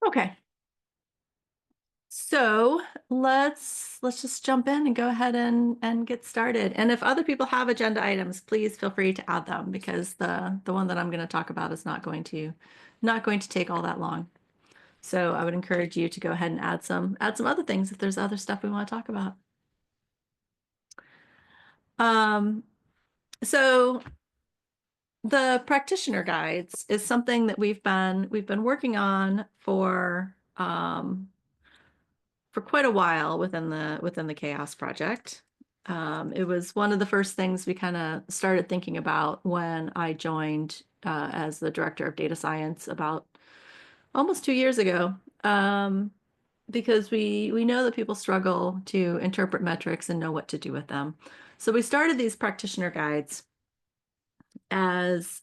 Okay. So let's just jump in and go ahead and get started. And if other people have agenda items, please feel free to add them because the one that I'm going to talk about is not going to take all that long. So I would encourage you to go ahead and add some other things if there's other stuff we want to talk about. Um, so the practitioner guides is something that we've been working on for quite a while within the CHAOSS project. It was one of the first things we kind of started thinking about when I joined as the director of data science about almost 2 years ago. Because we know that people struggle to interpret metrics and know what to do with them. So we started these practitioner guides as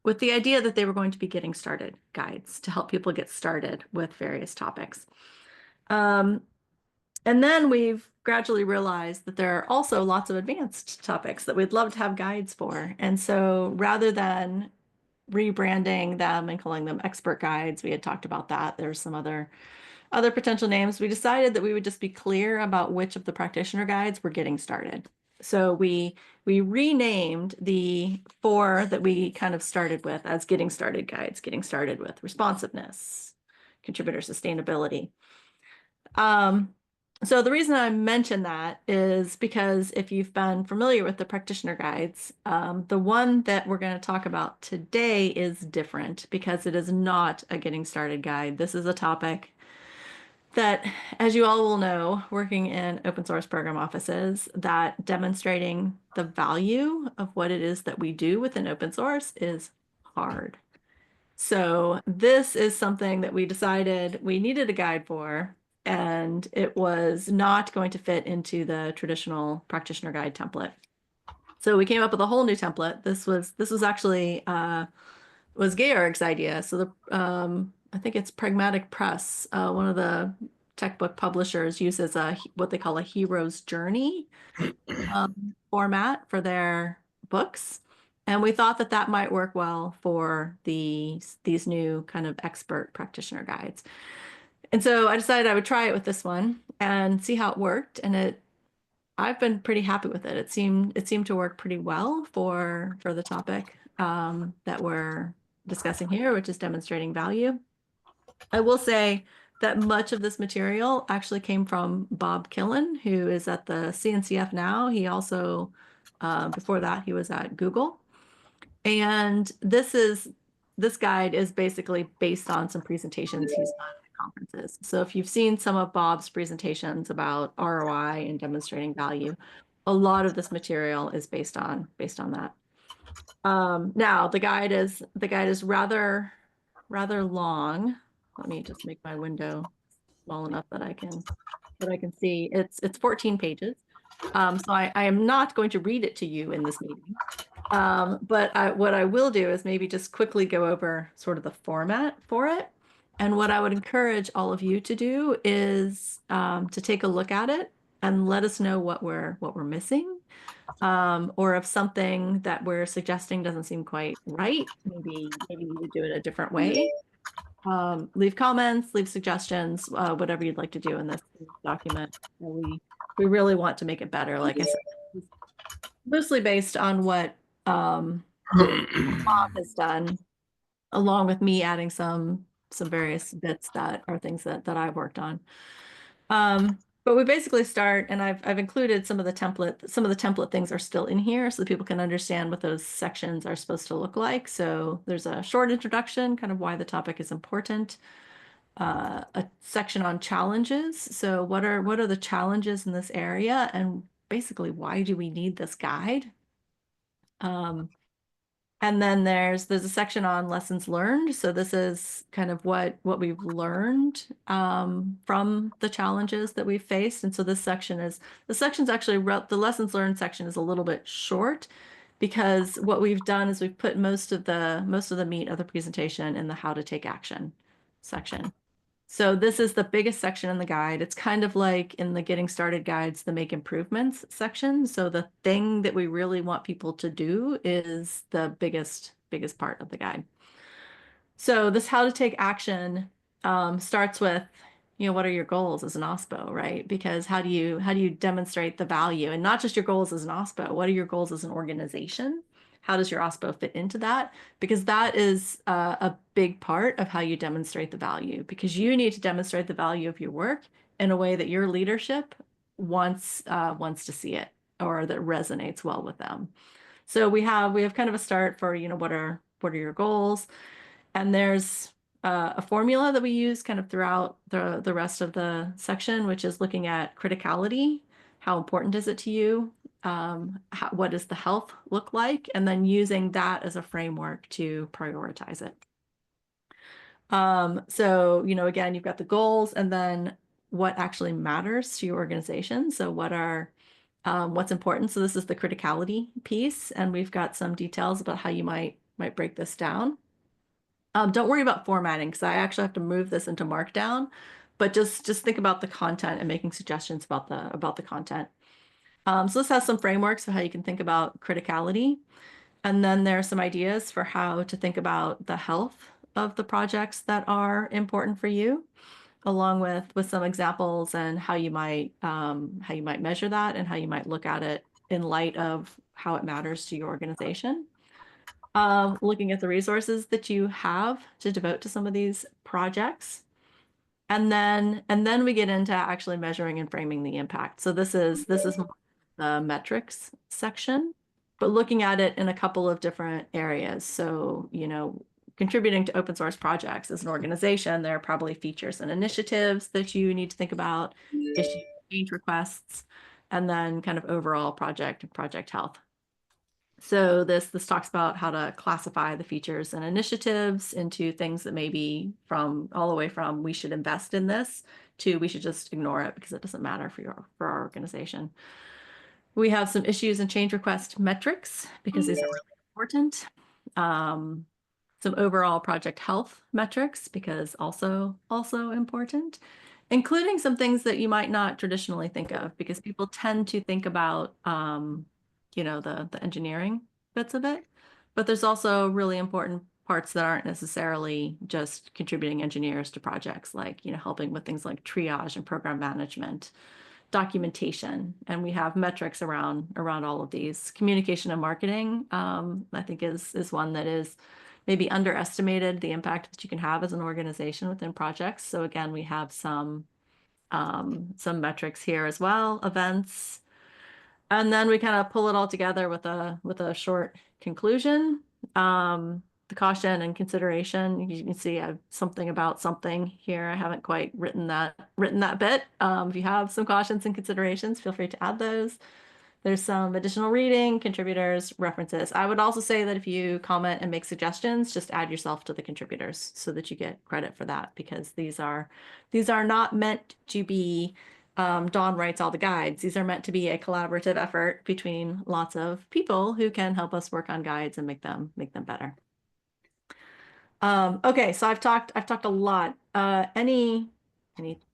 with the idea that they were going to be getting started guides to help people get started with various topics. Um, and then we've gradually realized that there are also lots of advanced topics that we'd love to have guides for. And so rather than rebranding them and calling them expert guides, we had talked about that. There's some other potential names. We decided that we would just be clear about which of the practitioner guides we're getting started. So we renamed the four that we kind of started with as getting started guides, getting started with responsiveness, contributor sustainability. So the reason I mention that is because if you've been familiar with the practitioner guides, the one that we're going to talk about today is different because it is not a getting started guide. This is a topic that, as you all will know, working in open source program offices, that demonstrating the value of what it is that we do within open source is hard. So this is something that we decided we needed a guide for, and it was not going to fit into the traditional practitioner guide template. So we came up with a whole new template. This was actually was Georg's idea. So I think it's Pragmatic Press, one of the tech book publishers uses what they call a hero's journey format for their books. And we thought that that might work well for these new kind of expert practitioner guides. And so I decided I would try it with this one and see how it worked. And I've been pretty happy with it. It seemed to work pretty well for the topic that we're discussing here, which is demonstrating value. I will say that much of this material actually came from Bob Killen, who is at the CNCF now. He also, before that, he was at Google. And this guide is basically based on some presentations he's done at conferences. So if you've seen some of Bob's presentations about ROI and demonstrating value, a lot of this material is based on that. Now the guide is rather long. Let me just make my window small enough that I can see. It's 14 pages. So I am not going to read it to you in this meeting. But what I will do is maybe just quickly go over sort of the format for it. And what I would encourage all of you to do is to take a look at it and let us know what we're missing, or if something that we're suggesting doesn't seem quite right. Maybe we would do it a different way. Leave comments, leave suggestions, whatever you'd like to do in this document. We really want to make it better. Like I said, mostly based on what Bob has done, along with me adding some various bits that are things that I've worked on. But we basically start, and I've included some of the template things are still in here so that people can understand what those sections are supposed to look like. So there's a short introduction, kind of why the topic is important. A section on challenges. So what are the challenges in this area, and basically why do we need this guide? And then there's a section on lessons learned. So this is kind of what we've learned from the challenges that we've faced. And so the section's actually the lessons learned section is a little bit short because what we've done is we've put most of the meat of the presentation in the how to take action section. So this is the biggest section in the guide. It's kind of like in the getting started guides, the make improvements section. So the thing that we really want people to do is the biggest part of the guide. So this how to take action starts with, what are your goals as an OSPO, right? Because how do you demonstrate the value, and not just your goals as an OSPO? What are your goals as an organization? How does your OSPO fit into that? Because that is a big part of how you demonstrate the value. Because you need to demonstrate the value of your work in a way that your leadership wants to see it, or that resonates well with them. So we have kind of a start for, what are your goals? And there's a formula that we use kind of throughout the rest of the section, which is looking at criticality. How important is it to you? What does the health look like? And then using that as a framework to prioritize it. So, again, you've got the goals and then what actually matters to your organization. So what's important. So this is the criticality piece, and we've got some details about how you might break this down. Don't worry about formatting because I actually have to move this into Markdown, but just think about the content and making suggestions about the content. So this has some frameworks of how you can think about criticality, and then there are some ideas for how to think about the health of the projects that are important for you, along with some examples and how you might measure that and how you might look at it in light of how it matters to your organization. Looking at the resources that you have to devote to some of these projects. And then we get into actually measuring and framing the impact. So this is more the metrics section, but looking at it in a couple of different areas. So, contributing to open source projects as an organization, there are probably features and initiatives that you need to think about, issue change requests, and then kind of overall project health. So this talks about how to classify the features and initiatives into things that may be from all the way from we should invest in this to we should just ignore it because it doesn't matter for our organization. We have some issues and change request metrics because these are really important. Um, some overall project health metrics because also important, including some things that you might not traditionally think of because people tend to think about the engineering bits of it, but there's also really important parts that aren't necessarily just contributing engineers to projects, like helping with things like triage and program management, documentation, and we have metrics around all of these. Communication and marketing, I think is one that is maybe underestimated the impact that you can have as an organization within projects. So again, we have some metrics here as well, events, and then we kind of pull it all together with a short conclusion. The caution and consideration, you can see I have something about something here. I haven't quite written that bit. If you have some cautions and considerations, feel free to add those. There's some additional reading, contributors, references. I would also say that if you comment and make suggestions, just add yourself to the contributors so that you get credit for that, because these are not meant to be Dawn writes all the guides. These are meant to be a collaborative effort between lots of people who can help us work on guides and make them better. Okay, so I've talked a lot. Any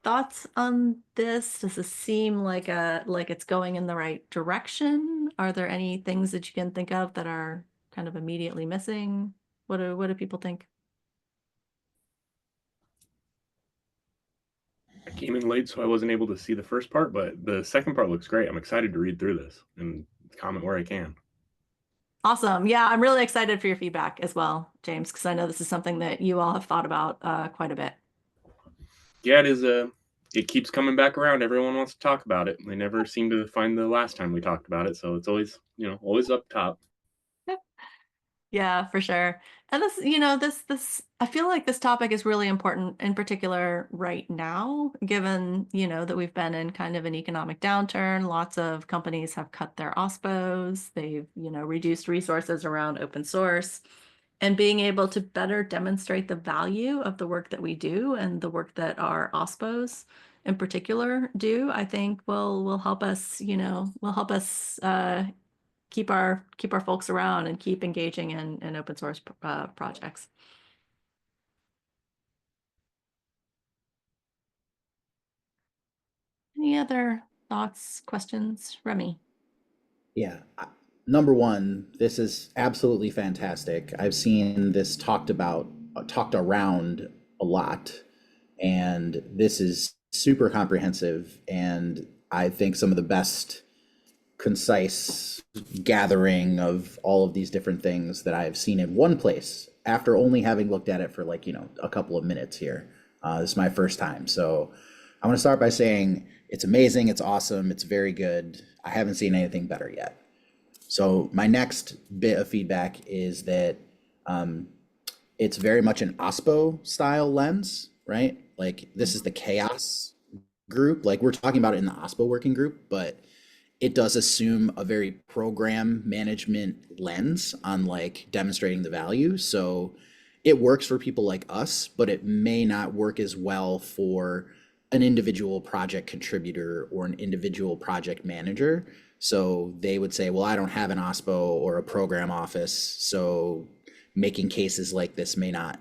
thoughts on this? Does this seem like it's going in the right direction? Are there any things that you can think of that are kind of immediately missing? What do people think? I came in late, so I wasn't able to see the first part, but the second part looks great. I'm excited to read through this and comment where I can. Awesome. Yeah, I'm really excited for your feedback as well, James, because I know this is something that you all have thought about quite a bit. Yeah, it is a. It keeps coming back around. Everyone wants to talk about it. They never seem to find the last time we talked about it, so it's always, always up top. Yeah, for sure. And this I feel like this topic is really important in particular right now, given, that we've been in kind of an economic downturn. Lots of companies have cut their OSPOs. They've, reduced resources around open source, and being able to better demonstrate the value of the work that we do and the work that our OSPOs in particular do, I think will help us, will help us keep our folks around and keep engaging in open source projects. Any other thoughts, questions, Remy? Yeah. Number one, this is absolutely fantastic. I've seen this talked around a lot. And this is super comprehensive, and I think some of the best concise gathering of all of these different things that I've seen in one place after only having looked at it for like, a couple of minutes here. This is my first time. So I want to start by saying it's amazing, it's awesome, it's very good. I haven't seen anything better yet. So my next bit of feedback is that it's very much an OSPO style lens, right? Like this is the CHAOSS group. Like we're talking about it in the OSPO working group, but it does assume a very program management lens on like demonstrating the value. So it works for people like us, but it may not work as well for an individual project contributor or an individual project manager. So they would say, well, I don't have an OSPO or a program office, so making cases like this may not.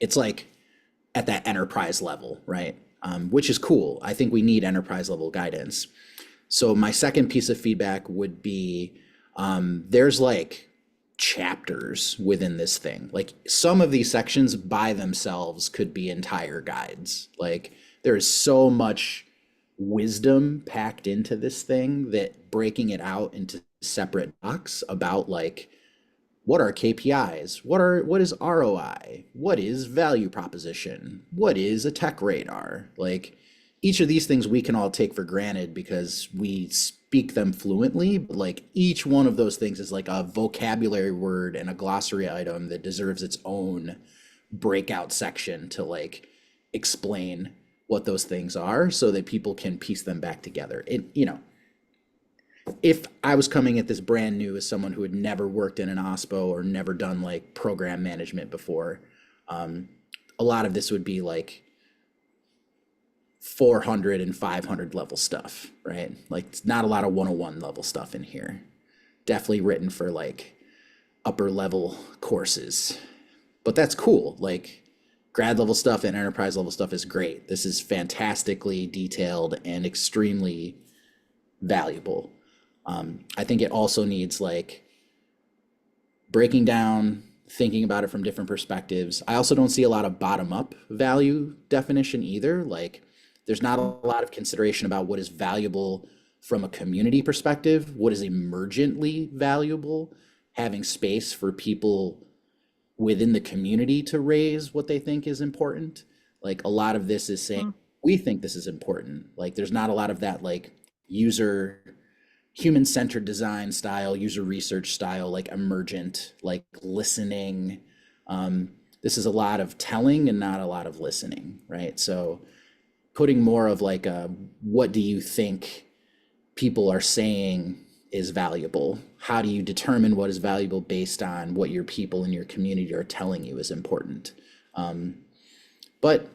It's like at that enterprise level, right? Which is cool. I think we need enterprise level guidance. So my second piece of feedback would be there's like chapters within this thing. Like some of these sections by themselves could be entire guides. Like there is so much wisdom packed into this thing that breaking it out into separate docs about like what are KPIs? What is ROI? What is value proposition? What is a tech radar? Like each of these things we can all take for granted because we speak them fluently, but like each one of those things is like a vocabulary word and a glossary item that deserves its own breakout section to like explain what those things are so that people can piece them back together. If I was coming at this brand new as someone who had never worked in an OSPO or never done like program management before, a lot of this would be like 400 and 500 level stuff, right? Like it's not a lot of 101 level stuff in here. Definitely written for like upper level courses, but that's cool. Like grad level stuff and enterprise level stuff is great. This is fantastically detailed and extremely valuable. I think it also needs like breaking down, thinking about it from different perspectives. I also don't see a lot of bottom up value definition either. Like there's not a lot of consideration about what is valuable from a community perspective, what is emergently valuable, having space for people within the community to raise what they think is important. Like a lot of this is saying, we think this is important. Like there's not a lot of that like human-centered design style, user research style, like emergent, like listening. This is a lot of telling and not a lot of listening, right? So putting more of like what do you think people are saying is valuable? How do you determine what is valuable based on what your people in your community are telling you is important? But,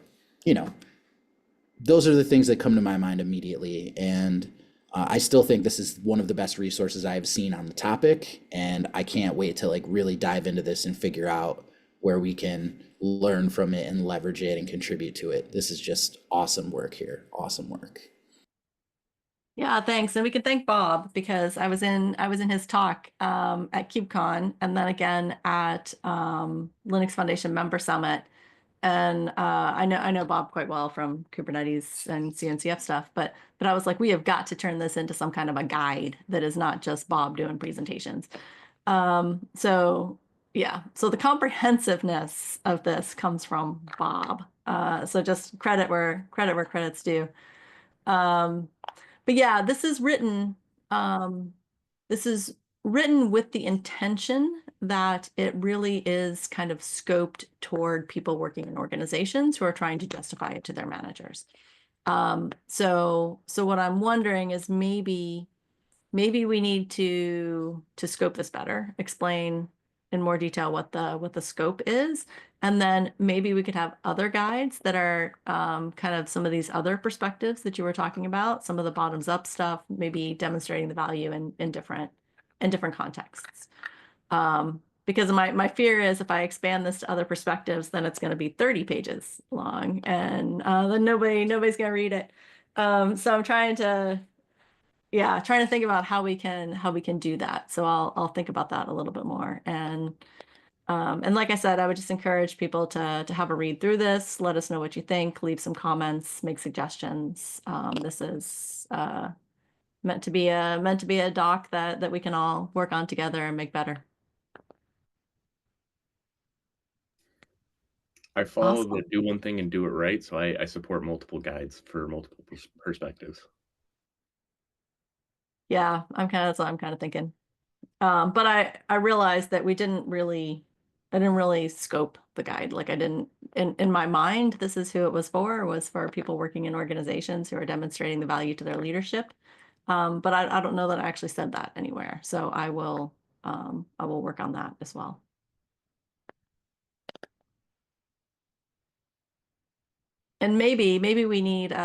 those are the things that come to my mind immediately. And I still think this is one of the best resources I have seen on the topic. And I can't wait to like really dive into this and figure out where we can learn from it and leverage it and contribute to it. This is just awesome work here. Awesome work. Yeah, thanks. And we can thank Bob because I was in his talk at KubeCon and then again at Linux Foundation Member Summit. And I know Bob quite well from Kubernetes and CNCF stuff, but I was like, we have got to turn this into some kind of a guide that is not just Bob doing presentations. So yeah, so the comprehensiveness of this comes from Bob. So just credit where credit's due. But yeah, um, this is written with the intention that it really is kind of scoped toward people working in organizations who are trying to justify it to their managers. So what I'm wondering is maybe we need to scope this better, explain in more detail what the scope is, and then maybe we could have other guides that are kind of some of these other perspectives that you were talking about, some of the bottoms up stuff, maybe demonstrating the value in different contexts. Because my fear is if I expand this to other perspectives, then it's going to be 30 pages long, and then nobody's going to read it. So I'm trying to think about how we can do that. So I'll think about that a little bit more. And And like I said, I would just encourage people to have a read through this. Let us know what you think. Leave some comments. Make suggestions. This is meant to be a doc that we can all work on together and make better. I follow Awesome. the do one thing and do it right, so I support multiple guides for multiple perspectives. Yeah, that's what I'm kind of thinking. But I realized that I didn't really scope the guide. Like I didn't, in my mind, this is who it was for people working in organizations who are demonstrating the value to their leadership. But I don't know that I actually said that anywhere. So I will work on that as well. And maybe we need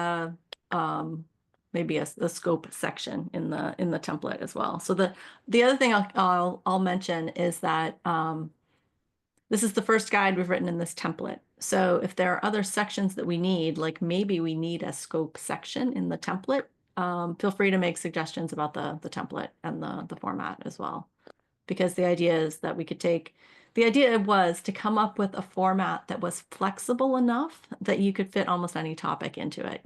maybe a scope section in the template as well. So the other thing I'll mention is that this is the first guide we've written in this template. So if there are other sections that we need, like maybe we need a scope section in the template, feel free to make suggestions about the template and the format as well. Because the idea is that the idea was to come up with a format that was flexible enough that you could fit almost any topic into it.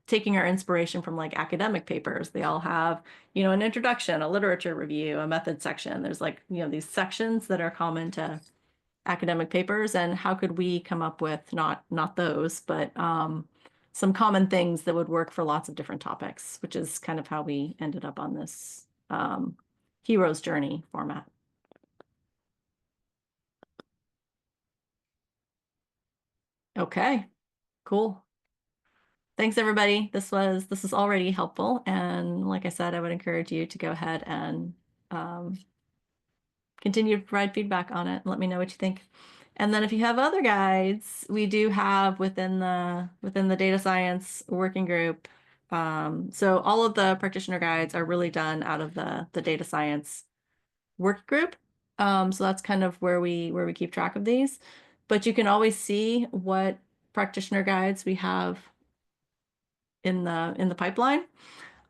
Taking our inspiration from like academic papers, they all have, an introduction, a literature review, a method section. There's like, these sections that are common to academic papers, and how could we come up with not those, but some common things that would work for lots of different topics, which is kind of how we ended up on this hero's journey format. Okay, cool. Thanks, everybody. This is already helpful, and like I said, I would encourage you to go ahead and continue to provide feedback on it. Let me know what you think. And then if you have other guides, we do have within the data science working group. So all of the practitioner guides are really done out of the data science work group. So that's kind of where we keep track of these. But you can always see what practitioner guides we have in the pipeline.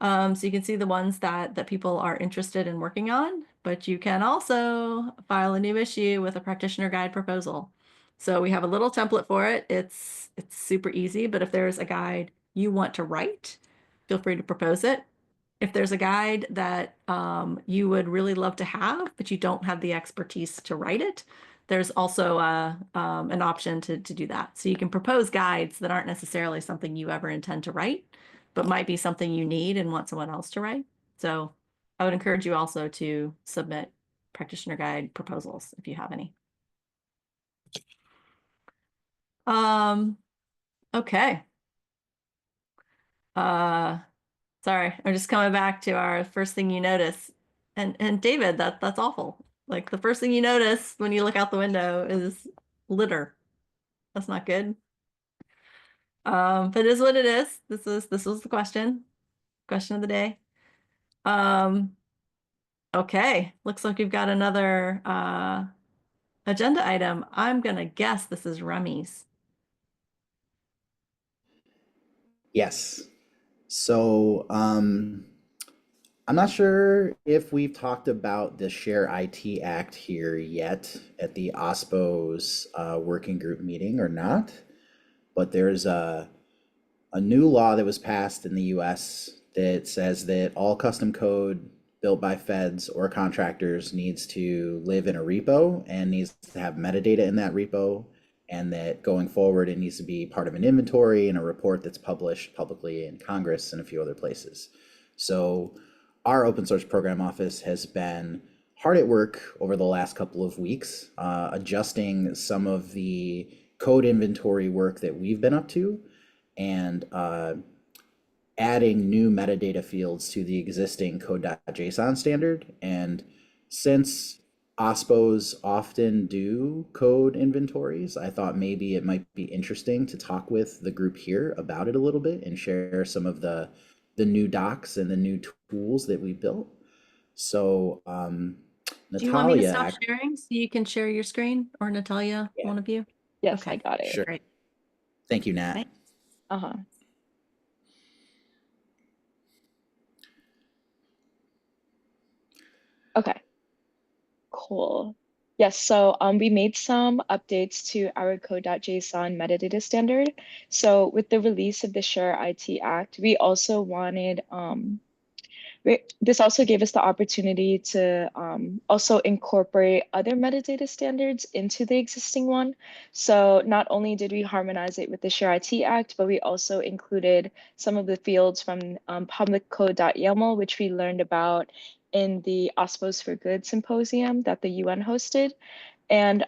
So you can see the ones that people are interested in working on, but you can also file a new issue with a practitioner guide proposal. So we have a little template for it. It's super easy, but if there's a guide you want to write, feel free to propose it. If there's a guide that you would really love to have, but you don't have the expertise to write it, there's also an option to do that. So you can propose guides that aren't necessarily something you ever intend to write, but might be something you need and want someone else to write. So I would encourage you also to submit practitioner guide proposals if you have any. Okay. Uh, Sorry, I'm just coming back to our first thing you notice. And David, that's awful. Like the first thing you notice when you look out the window is litter. That's not good. But it is what it is. This was the question of the day. Um, okay, looks like we've got another agenda item. I'm gonna guess this is Remy's. Yes. So I'm not sure if we've talked about the Share IT Act here yet at the OSPO's working group meeting or not, but there's a new law that was passed in the US that says that all custom code built by feds or contractors needs to live in a repo and needs to have metadata in that repo, and that going forward it needs to be part of an inventory and a report that's published publicly in Congress and a few other places. So our open source program office has been hard at work over the last couple of weeks, adjusting some of the code inventory work that we've been up to, and adding new metadata fields to the existing code.json standard. And since OSPOs often do code inventories, I thought maybe it might be interesting to talk with the group here about it a little bit and share some of the new docs and the new tools that we built. So Do you want me to Natalia, stop sharing so you can share your screen, or Natalia, yeah, one of you? Yes, Okay, I got it. sure. great. Thank you, Nat. Thanks. Uh-huh. Okay. Cool. Yes, so we made some updates to our code.json metadata standard. So with the release of the Share IT Act, we also wanted this also gave us the opportunity to also incorporate other metadata standards into the existing one. So not only did we harmonize it with the Share IT Act, but we also included some of the fields from public code.yaml, which we learned about in the OSPOs for Good symposium that the UN hosted. And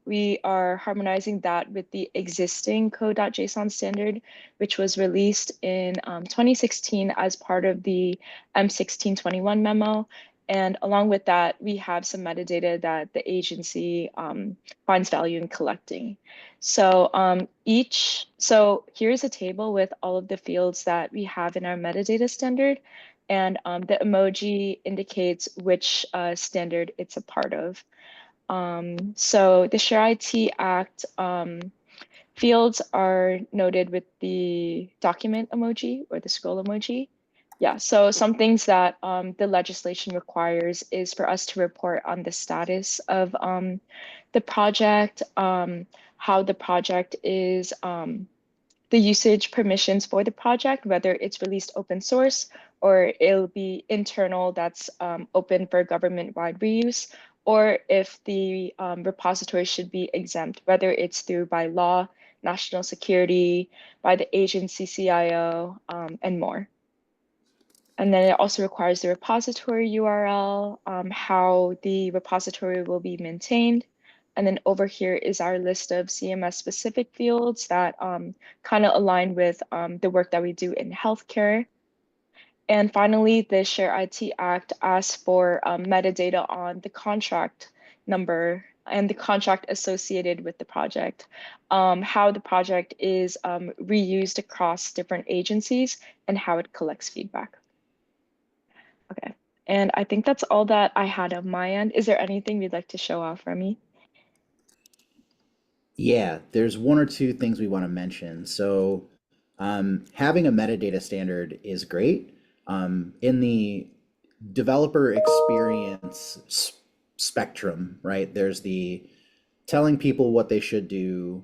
we are harmonizing that with the existing code.json standard, which was released in 2016 as part of the M1621 memo. And along with that, we have some metadata that the agency finds value in collecting. So so here's a table with all of the fields that we have in our metadata standard. And the emoji indicates which standard it's a part of. So the Share IT Act fields are noted with the document emoji or the scroll emoji. Yeah, so some things that the legislation requires is for us to report on the status of the project, how the project is, the usage permissions for the project, whether it's released open source or it'll be internal that's open for government-wide reuse, or if the repository should be exempt, whether it's through by law, national security, by the agency CIO, and more. And then it also requires the repository URL, how the repository will be maintained. And then over here is our list of CMS specific fields that kind of align with the work that we do in healthcare. And finally, the Share IT Act asks for metadata on the contract number and the contract associated with the project, how the project is reused across different agencies, and how it collects feedback. Okay, and I think that's all that I had on my end. Is there anything you'd like to show off for me? Yeah, there's one or two things we want to mention. So, having a metadata standard is great. In the developer experience spectrum, right? There's the telling people what they should do,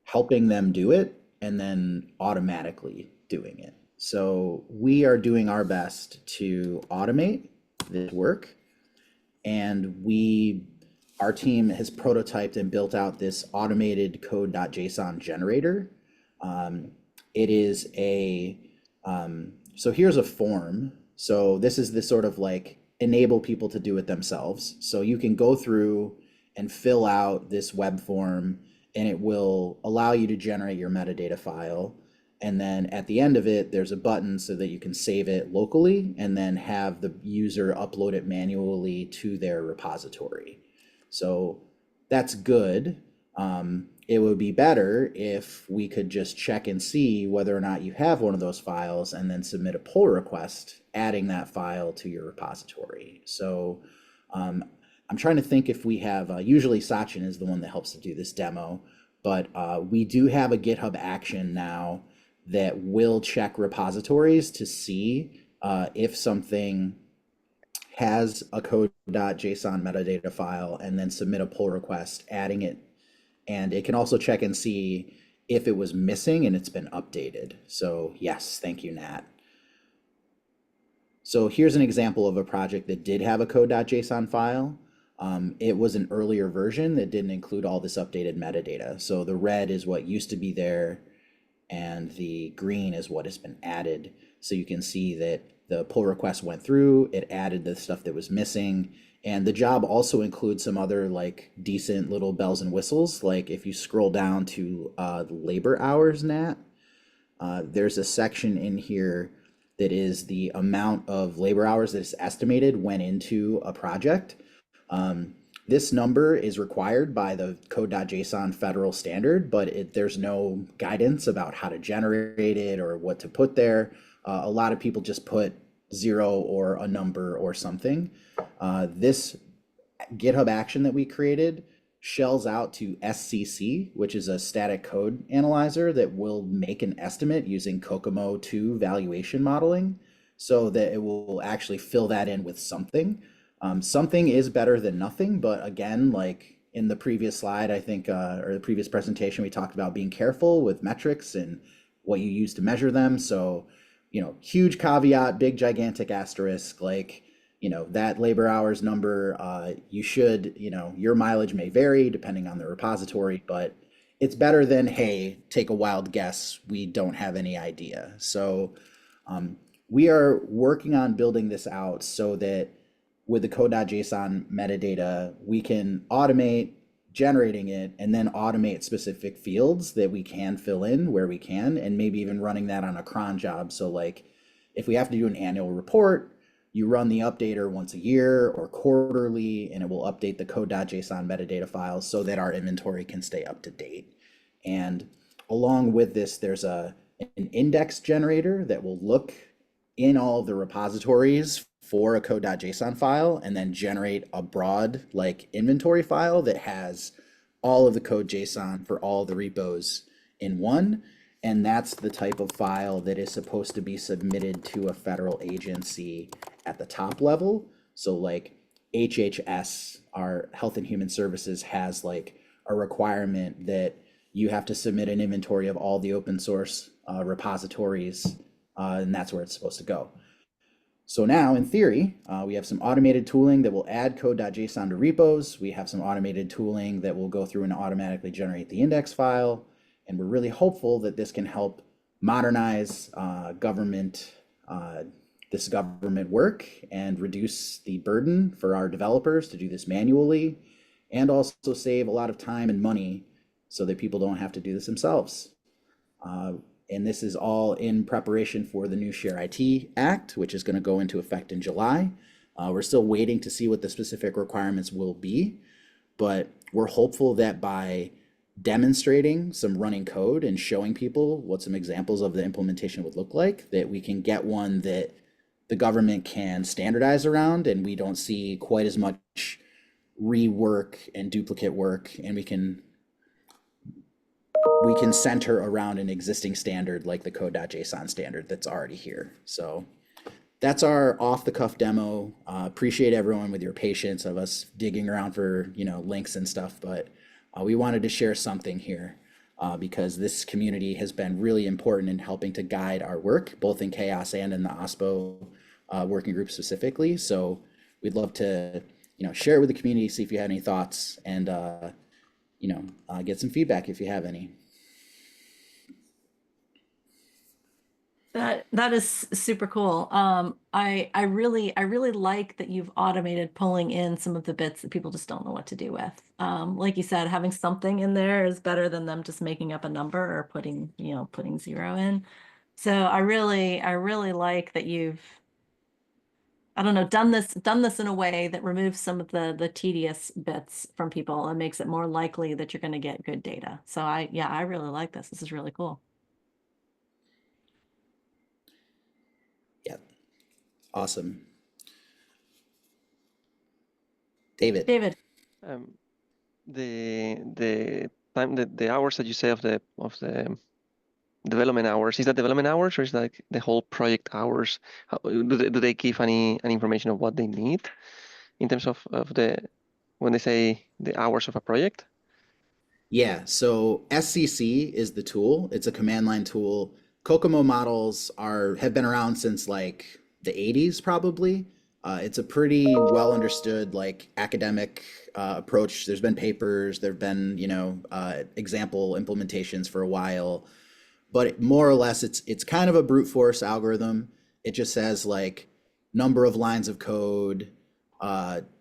helping them do it, and then automatically doing it. So we are doing our best to automate this work, and our team has prototyped and built out this automated code.json generator. It is so here's a form. So this is the sort of like enable people to do it themselves. So you can go through and fill out this web form, and it will allow you to generate your metadata file. And then at the end of it, there's a button so that you can save it locally and then have the user upload it manually to their repository. So that's good. It would be better if we could just check and see whether or not you have one of those files and then submit a pull request adding that file to your repository. So I'm trying to think if we have, usually Sachin is the one that helps to do this demo, but we do have a GitHub action now that will check repositories to see if something has a code.json metadata file and then submit a pull request adding it. And it can also check and see if it was missing and it's been updated. So yes, thank you, Nat. So here's an example of a project that did have a code.json file. It was an earlier version that didn't include all this updated metadata. So the red is what used to be there, and the green is what has been added. So you can see that the pull request went through, it added the stuff that was missing, and the job also includes some other like decent little bells and whistles. Like if you scroll down to labor hours, Nat, there's a section in here that is the amount of labor hours that is estimated went into a project. This number is required by the code.json federal standard, but there's no guidance about how to generate it or what to put there. A lot of people just put 0 or a number or something. This GitHub action that we created shells out to SCC, which is a static code analyzer that will make an estimate using Kokomo 2 valuation modeling so that it will actually fill that in with something. Something is better than nothing, but again, like in the previous slide, I think, or the previous presentation, we talked about being careful with metrics and what you use to measure them. So, huge caveat, big gigantic asterisk, like, that labor hours number, you should, your mileage may vary depending on the repository, but it's better than, hey, take a wild guess, we don't have any idea. So we are working on building this out so that with the code.json metadata, we can automate generating it and then automate specific fields that we can fill in where we can, and maybe even running that on a cron job. So like if we have to do an annual report, you run the updater once a year or quarterly, and it will update the code.json metadata files so that our inventory can stay up to date. And along with this, there's an index generator that will look in all of the repositories for a code.json file and then generate a broad like inventory file that has all of the code.json for all the repos in one. And that's the type of file that is supposed to be submitted to a federal agency at the top level. So like HHS, our Health and Human Services, has like a requirement that you have to submit an inventory of all the open source repositories, and that's where it's supposed to go. So now, in theory, we have some automated tooling that will add code.json to repos. We have some automated tooling that will go through and automatically generate the index file. And we're really hopeful that this can help modernize this government work and reduce the burden for our developers to do this manually, and also save a lot of time and money so that people don't have to do this themselves. And this is all in preparation for the new Share IT Act, which is going to go into effect in July. We're still waiting to see what the specific requirements will be, but we're hopeful that by demonstrating some running code and showing people what some examples of the implementation would look like, that we can get one that the government can standardize around, and we don't see quite as much rework and duplicate work, and we can center around an existing standard like the code.json standard that's already here. So that's our off-the-cuff demo. Appreciate everyone with your patience of us digging around for links and stuff, but we wanted to share something here because this community has been really important in helping to guide our work, both in CHAOSS and in the OSPO working group specifically. So we'd love to share it with the community, see if you had any thoughts, and get some feedback if you have any. That is super cool. I really like that you've automated pulling in some of the bits that people just don't know what to do with. Like you said, having something in there is better than them just making up a number or putting 0 in. So I really like that you've, I don't know, done this in a way that removes some of the tedious bits from people and makes it more likely that you're going to get good data. So I really like this. This is really cool. Yeah. Awesome. David. The time, the hours that you say of the development hours, is that development hours or is that like the whole project hours? How, do they give any information of what they need in terms of when they say the hours of a project? Yeah, so SCC is the tool. It's a command line tool. Kokomo models have been around since like the 80s probably. It's a pretty well understood like academic approach. There's been papers, there've been example implementations for a while, but more or less it's kind of a brute force algorithm. It just says like number of lines of code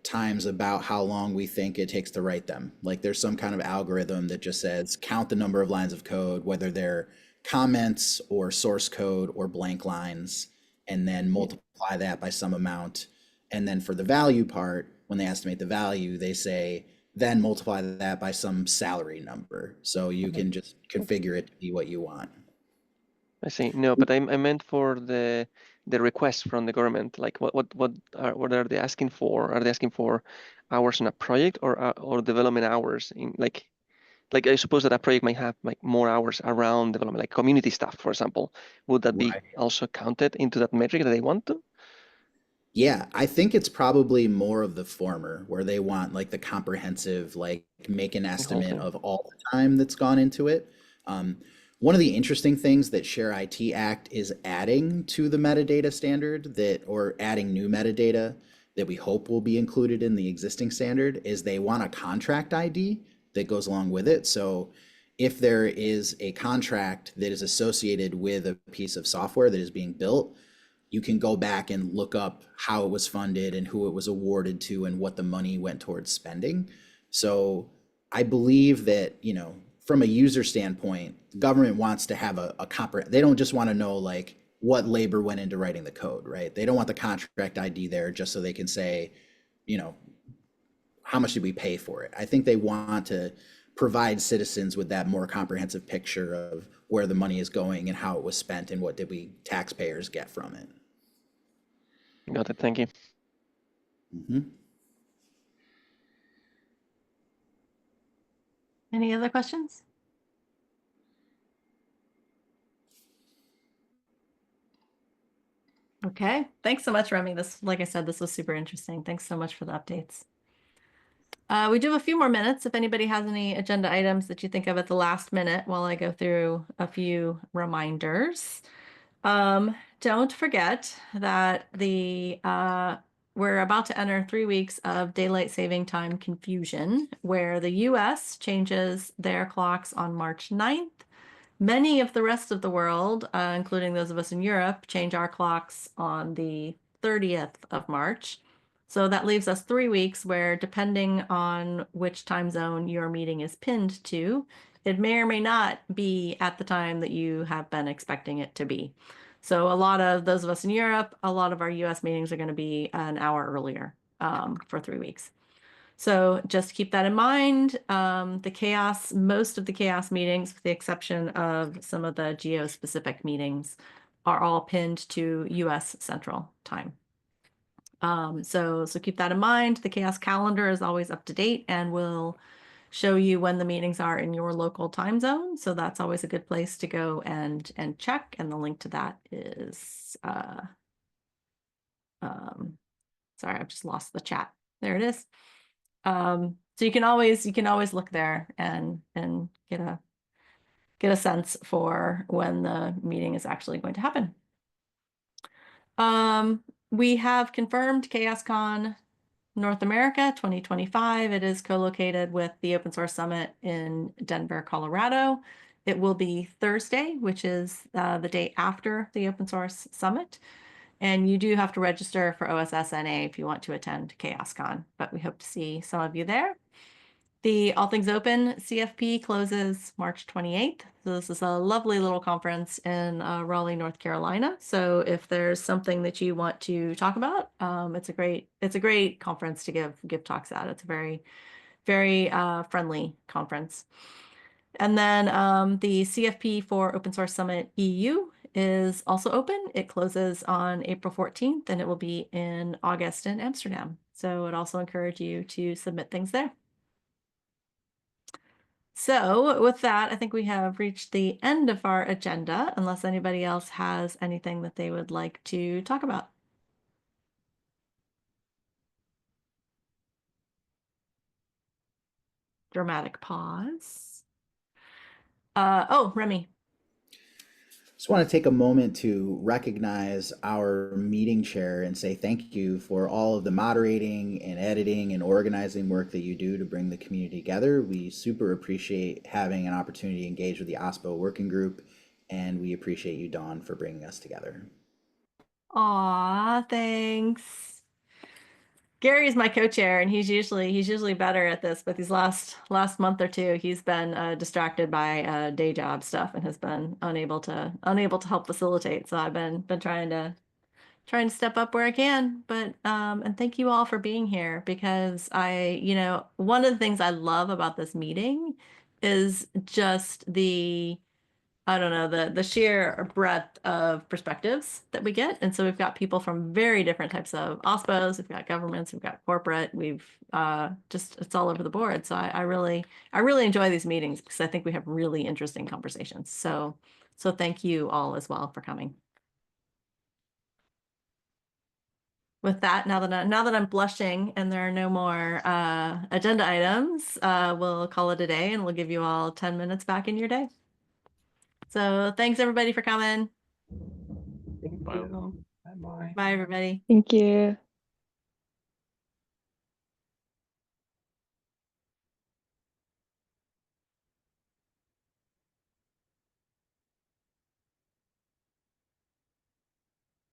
times about how long we think it takes to write them. Like there's some kind of algorithm that just says count the number of lines of code, whether they're comments or source code or blank lines, and then multiply that by some amount. And then for the value part, when they estimate the value, they say, then multiply that by some salary number. So you can just configure it to be what you want. I see. No, but I meant for the request from the government. Like what are they asking for? Are they asking for hours on a project or development hours in like I suppose that a project might have like more hours around development, like community stuff, for example. Would that be also counted into that metric that they want to? Yeah, I think it's probably more of the former, where they want like the comprehensive, like make an The whole estimate thing. of all the time that's gone into it. Um, One of the interesting things that Share IT Act is adding to the metadata standard that, or adding new metadata that we hope will be included in the existing standard, is they want a contract ID that goes along with it. So if there is a contract that is associated with a piece of software that is being built, you can go back and look up how it was funded and who it was awarded to and what the money went towards spending. So I believe that, from a user standpoint, the government wants to have they don't just want to know like what labor went into writing the code, right? They don't want the contract ID there just so they can say, you know, how much did we pay for it? I think they want to provide citizens with that more comprehensive picture of where the money is going and how it was spent and what did we taxpayers get from it. Got it. Thank you. Mm-hmm. Any other questions? Okay, thanks so much, Remy. This, like I said, this was super interesting. Thanks so much for the updates. We do have a few more minutes if anybody has any agenda items that you think of at the last minute while I go through a few reminders. Don't forget that we're about to enter 3 weeks of daylight saving time confusion, where the US changes their clocks on March 9th. Many of the rest of the world, including those of us in Europe, change our clocks on the 30th of March. So that leaves us 3 weeks where, depending on which time zone your meeting is pinned to, it may or may not be at the time that you have been expecting it to be. So a lot of those of us in Europe, a lot of our US meetings are going to be an hour earlier for 3 weeks. So just keep that in mind. Most of the CHAOSS meetings, with the exception of some of the geo-specific meetings, are all pinned to US Central Time. So keep that in mind. The CHAOSS calendar is always up to date and will show you when the meetings are in your local time zone. So that's always a good place to go and check. And the link to that is, sorry, I've just lost the chat. There it is. So you can always look there and get a sense for when the meeting is actually going to happen. We have confirmed CHAOSScon North America 2025. It is co-located with the Open Source Summit in Denver, Colorado. It will be Thursday, which is the day after the Open Source Summit. And you do have to register for OSSNA if you want to attend CHAOSScon, but we hope to see some of you there. The All Things Open CFP closes March 28th. So this is a lovely little conference in Raleigh, North Carolina. So if there's something that you want to talk about, it's a great conference to give talks at. It's a very, very friendly conference. And then the CFP for Open Source Summit EU is also open. It closes on April 14th, and it will be in August in Amsterdam. So I'd also encourage you to submit things there. So with that, I think we have reached the end of our agenda, unless anybody else has anything that they would like to talk about. Dramatic pause. Oh, Remy. Just want to take a moment to recognize our meeting chair and say thank you for all of the moderating and editing and organizing work that you do to bring the community together. We super appreciate having an opportunity to engage with the OSPO working group, and we appreciate you, Dawn, for bringing us together. Aw, thanks. Gary is my co-chair, and he's usually better at this, but these last month or two, he's been distracted by day job stuff and has been unable to help facilitate. So I've been trying to step up where I can. But and thank you all for being here, because one of the things I love about this meeting is just I don't know, the sheer breadth of perspectives that we get. And so we've got people from very different types of OSPOs, we've got governments, we've got corporate, we've it's all over the board. So I really enjoy these meetings because I think we have really interesting conversations. So thank you all as well for coming. with that, now that I'm blushing and there are no more agenda items, we'll call it a day and we'll give you all 10 minutes back in your day. So thanks everybody for coming. Thank Bye. you. Bye bye. Bye everybody. Thank you.